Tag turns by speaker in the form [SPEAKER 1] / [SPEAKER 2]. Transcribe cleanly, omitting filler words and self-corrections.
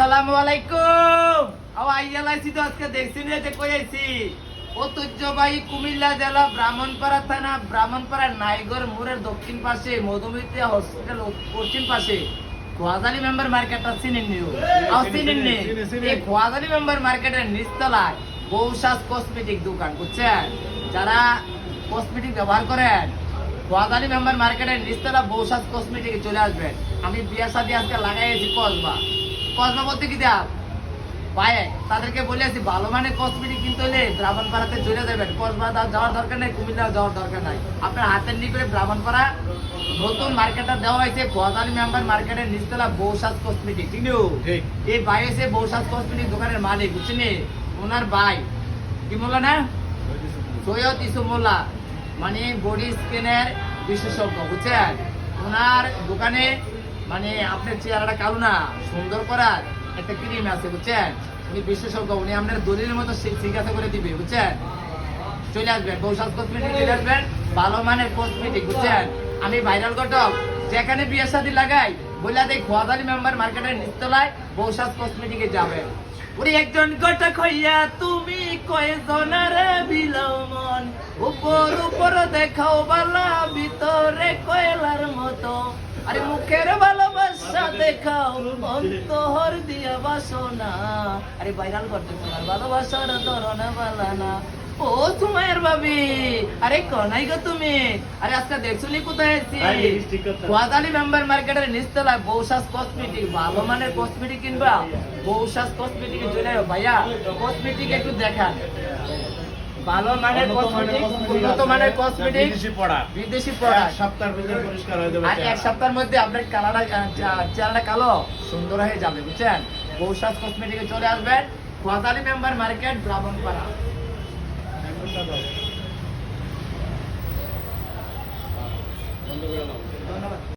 [SPEAKER 1] আসসালামু আলাইকুম। আইয়ালাইছি তো আজকে দেখছি না যে কই আইছি ঐতিহ্যবাহী কুমিল্লা জেলা ব্রাহ্মণপাড়া থানা ব্রাহ্মণপাড়া নাইগর মোড়ের দক্ষিণ পাশে মধুমিতা হসপিটাল পশ্চিম পাশে খোয়াজালি মেম্বার মার্কেটটা চিনেন নিও চিনেন নি এই খোয়াজালি মেম্বার মার্কেটের নিচতলায় বৌসাজ কসমেটিক দোকান বুঝছেন, যারা কসমেটিক ব্যবহার করেন খোয়াজালি মেম্বার মার্কেটের নিচতলা বৌসাজ কসমেটিকে চলে আসবেন। আমি বিয়া শাদী আজকে লাগাইছি কসবা বলতে কি দেখ পায়ে তাদেরকে বলে আসি ভালো মানে কসমেটিক কিনতে হলে ব্রাহ্মণপাড়াতে চলে যাবেন। কসবা যাওয়ার দরকার নাই, কুমিল্লা যাওয়ার দরকার নাই, আপনার হাতের নিকটে ব্রাহ্মণপাড়া নতুন মার্কেটটা দেওয়া হয়েছে খোয়াজালি মেম্বার মার্কেটের নিচতলা বৌসাজ কসমেটিক। ঠিক এই ভাই এসে বৌসাজ কসমেটিক দোকানের মালিক বুঝছেন, ওনার ভাই কি মোল্লা না সৈয়দ ইসু মোল্লা, মানে বডি স্কিনের বিশেষজ্ঞ বুঝছেন। ওনার দোকানে মানে আপনার চেহারাটা কালো না সুন্দর করার একটা ক্রিম আছে বুঝছেন, উনি বিশেষজ্ঞ, উনি আপনার দলিলের মতো জিজ্ঞাসা করে দিবে বুঝছেন। চলে আসবেন বৌসাজ কসমেটিক, চলে আসবেন ভালো মানের কসমেটিক বুঝছেন। আমি ভাইরাল ঘটক যেখানে বিয়ে শাদী লাগাই বলে দেয় খোয়াজালি মেম্বার মার্কেটের নিচতলায় বৌসাজ কসমেটিকে যাবেন। ওরে একজন ঘটক হইয়া তুমি কয়জনের বিলাও মন, উপর উপর দেখাও বালা ভিতরে কয়লার মতো, আরে মুখের ভালোবাসা দেখাও অন্তর দিয়া বাসনা, আরে ভাইরাল করতে তোমার ভালোবাসার ধরনা বালানা। ও তোমার ভাবি, আরে কোনাই গো তুমি, আরে আজকে দেখছুনি কোথায় আছি খোয়াজালি মেম্বার মার্কেটের নিচতলায় বৌসাজ কসমেটিক, ভালো মানের কসমেটিক কিনবা বৌসাজ কসমেটিকে চলে যাও। ভাইয়া কসমেটিক একটু দেখান, ভালো মানের কসমেটিক, উন্নত মানের কসমেটিক, বিদেশি প্রোডাক্ট,
[SPEAKER 2] সপ্তাহের ভিতরে পরিষ্কার হয়ে যাবে,
[SPEAKER 1] আর এক সপ্তাহের মধ্যে আপনার চেহারাটা কালো সুন্দর হয়ে যাবে বুঝছেন। বৌসাজ কসমেটিকে চলে আসবেন খোয়াজালি মেম্বার মার্কেট ব্রাহ্মণপাড়া।